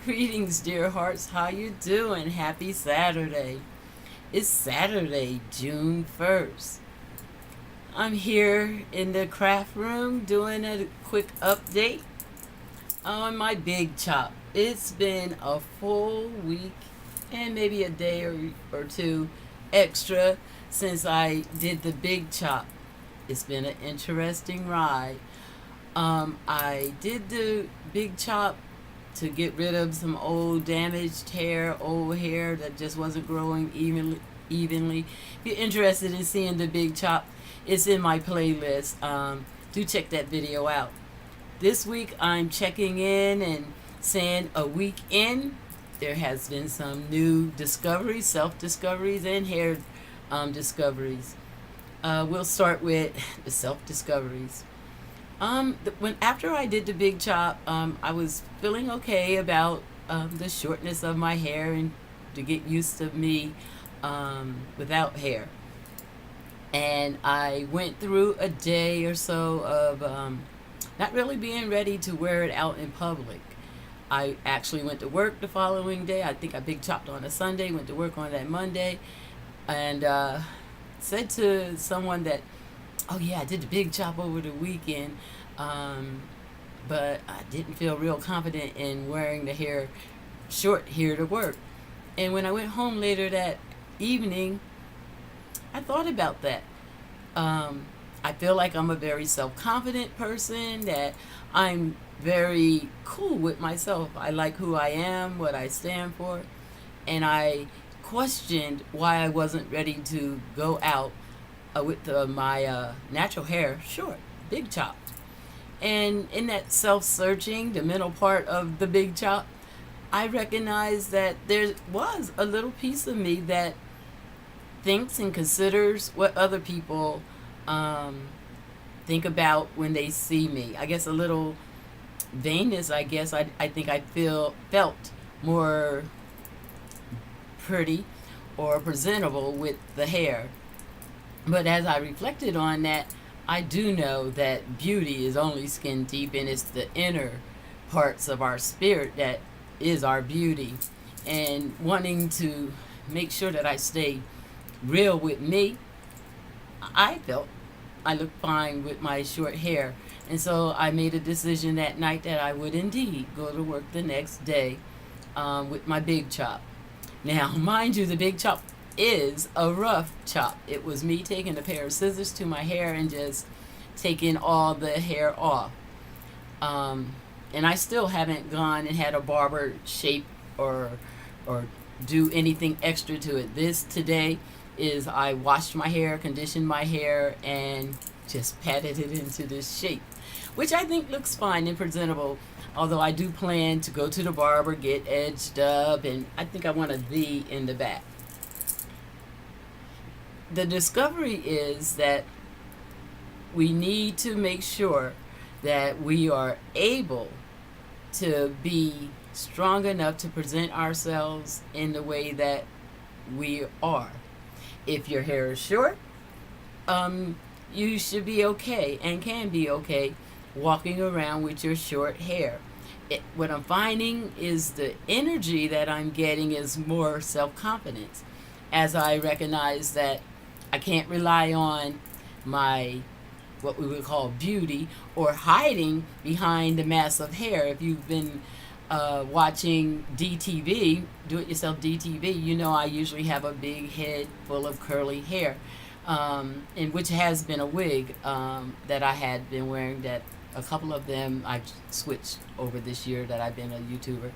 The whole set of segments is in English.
Greetings, dear hearts. How you doing? Happy Saturday. It's Saturday, June 1st. I'm here in the craft room doing a quick update on my big chop. It's been a full week and maybe a day or two extra since I did the big chop. It's been an interesting ride. I did the big chop to get rid of some old damaged hair, old hair that just wasn't growing evenly. If you're interested in seeing the big chop, it's in my playlist. Do check that video out. This week I'm checking in and saying a week in, there has been some new discoveries, self-discoveries, and hair discoveries. We'll start with the self-discoveries. When after I did the big chop, I was feeling okay about the shortness of my hair and to get used to me without hair. And I went through a day or so of not really being ready to wear it out in public. I actually went to work the following day. I think I big chopped on a Sunday, went to work on that Monday, and said to someone that, oh yeah, I did the big chop over the weekend, but I didn't feel real confident in wearing the hair short here to work. And when I went home later that evening, I thought about that. I feel like I'm a very self-confident person, that I'm very cool with myself. I like who I am, what I stand for, and I questioned why I wasn't ready to go out with my natural hair short, big chop. And in that self-searching, the mental part of the big chop, I recognized that there was a little piece of me that thinks and considers what other people think about when they see me. I guess a little vainness. I think I felt more pretty or presentable with the hair. But as I reflected on that, I do know that beauty is only skin deep, and it's the inner parts of our spirit that is our beauty. And wanting to make sure that I stay real with me, I felt I looked fine with my short hair. And so I made a decision that night that I would indeed go to work the next day with my big chop. Now, mind you, the big chop is a rough chop. It was me taking a pair of scissors to my hair and just taking all the hair off. And I still haven't gone and had a barber shape or do anything extra to it. This today is I washed my hair, conditioned my hair, and just patted it into this shape, which I think looks fine and presentable. Although I do plan to go to the barber, get edged up, and I think I want a V in the back. The discovery is that we need to make sure that we are able to be strong enough to present ourselves in the way that we are. If your hair is short, you should be okay and can be okay walking around with your short hair. What I'm finding is the energy that I'm getting is more self-confidence, as I recognize that I can't rely on my what we would call beauty or hiding behind the mass of hair. If you've been watching DTV, do it yourself DTV, you know I usually have a big head full of curly hair, and which has been a wig that I had been wearing. That a couple of them I've switched over this year that I've been a YouTuber.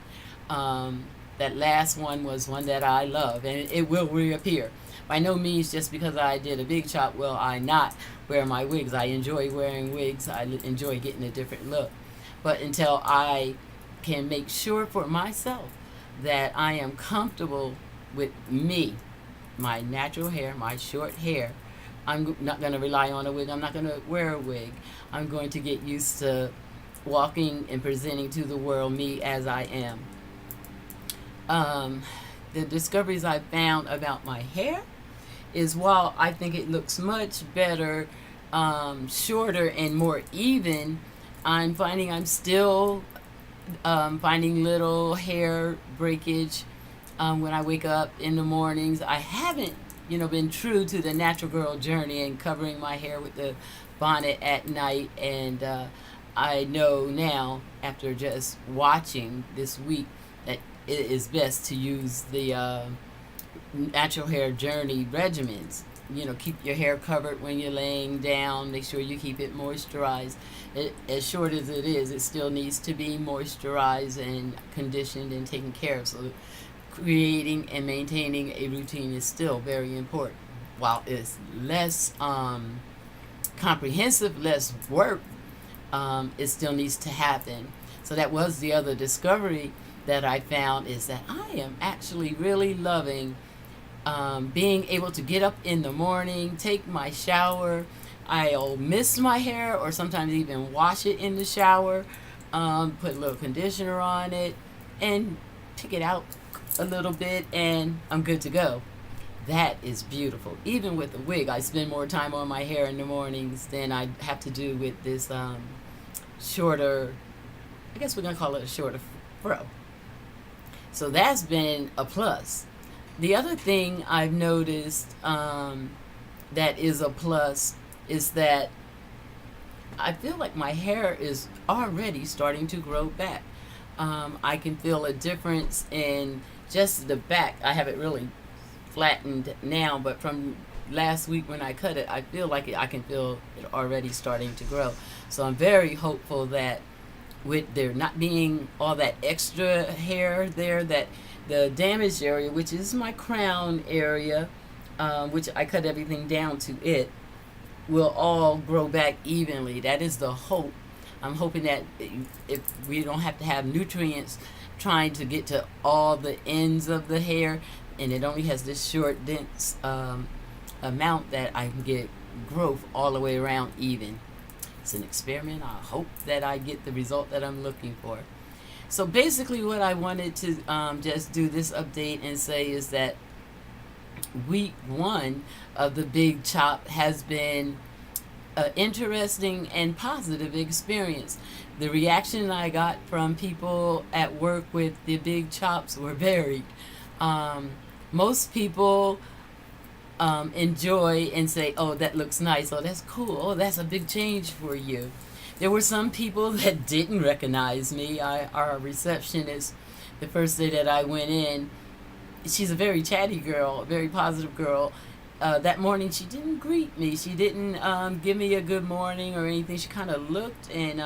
That last one was one that I love, and it will reappear. By no means just because I did a big chop will I not wear my wigs. I enjoy wearing wigs. I enjoy getting a different look. But until I can make sure for myself that I am comfortable with me, my natural hair, my short hair, I'm not going to rely on a wig. I'm not going to wear a wig. I'm going to get used to walking and presenting to the world me as I am. The discoveries I found about my hair is, while I think it looks much better, shorter and more even, I'm finding I'm still finding little hair breakage when I wake up in the mornings. I haven't, been true to the natural girl journey and covering my hair with the bonnet at night. And I know now, after just watching this week, that it is best to use the natural hair journey regimens. Keep your hair covered when you're laying down. Make sure you keep it moisturized. As short as it is, it still needs to be moisturized and conditioned and taken care of. So creating and maintaining a routine is still very important. While it's less comprehensive, less work, it still needs to happen. So that was the other discovery that I found, is that I am actually really loving being able to get up in the morning, take my shower. I'll mist my hair or sometimes even wash it in the shower, put a little conditioner on it, and pick it out a little bit, and I'm good to go. That is beautiful. Even with a wig, I spend more time on my hair in the mornings than I have to do with this shorter, I guess we're going to call it a shorter fro. So that's been a plus. The other thing I've noticed that is a plus is that I feel like my hair is already starting to grow back. I can feel a difference in just the back. I have it really flattened now, but from last week when I cut it, I feel like I can feel it already starting to grow. So I'm very hopeful that with there not being all that extra hair there, that the damaged area, which is my crown area, which I cut everything down to it, will all grow back evenly. That is the hope. I'm hoping that if we don't have to have nutrients trying to get to all the ends of the hair, and it only has this short, dense amount, that I can get growth all the way around even. It's an experiment. I hope that I get the result that I'm looking for. So basically what I wanted to just do this update and say is that week 1 of the Big Chop has been an interesting and positive experience. The reaction I got from people at work with the Big Chops were varied. Most people enjoy and say, oh, that looks nice, oh, that's cool, oh, that's a big change for you. There were some people that didn't recognize me. Our receptionist, the first day that I went in, she's a very chatty girl, a very positive girl. That morning she didn't greet me. She didn't give me a good morning or anything. She kind of looked and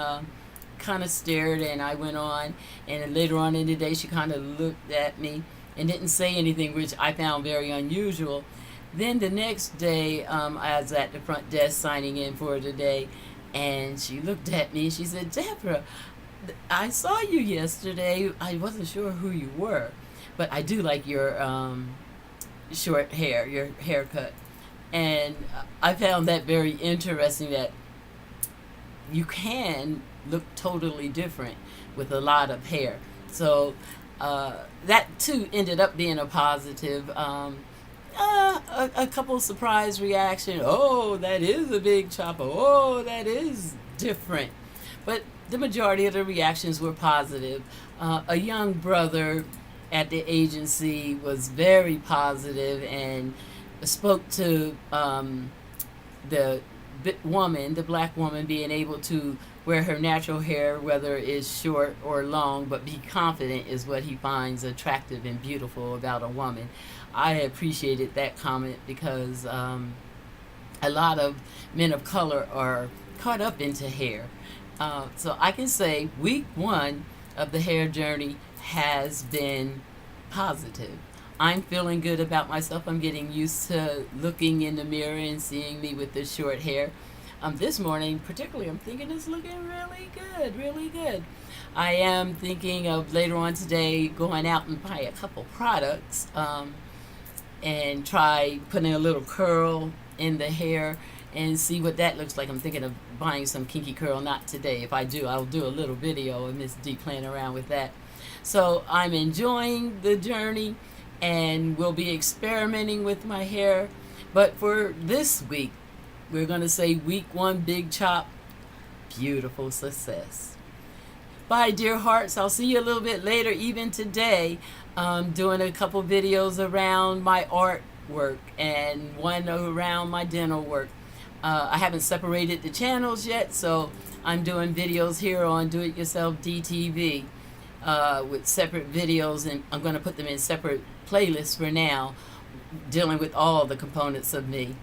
kind of stared, and I went on. And then later on in the day, she kind of looked at me and didn't say anything, which I found very unusual. Then the next day, I was at the front desk signing in for the day, and she looked at me and she said, Deborah, I saw you yesterday. I wasn't sure who you were, but I do like your short hair, your haircut. And I found that very interesting, that you can look totally different with a lot of hair. So that too ended up being a positive. A couple surprise reaction. Oh, that is a big chopper. Oh, that is different. But the majority of the reactions were positive. A young brother at the agency was very positive and spoke to the woman, the black woman, being able to wear her natural hair, whether it's short or long, but be confident, is what he finds attractive and beautiful about a woman. I appreciated that comment because a lot of men of color are caught up into hair. So I can say week 1 of the hair journey has been positive. I'm feeling good about myself. I'm getting used to looking in the mirror and seeing me with the short hair. This morning, particularly, I'm thinking it's looking really good, really good. I am thinking of later on today going out and buy a couple products and try putting a little curl in the hair and see what that looks like. I'm thinking of buying some kinky curl, not today. If I do, I'll do a little video of Miss D playing around with that. So I'm enjoying the journey and we'll be experimenting with my hair. But for this week, we're going to say week 1 Big Chop, beautiful success. Bye, dear hearts. I'll see you a little bit later, even today, doing a couple videos around my artwork and one around my dental work. I haven't separated the channels yet, so I'm doing videos here on Do It Yourself DTV with separate videos, and I'm going to put them in separate playlists for now, dealing with all the components of me.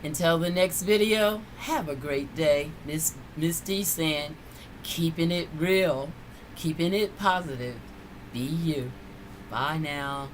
Until the next video, have a great day. Miss D saying, keeping it real, keeping it positive. Be you. Bye now.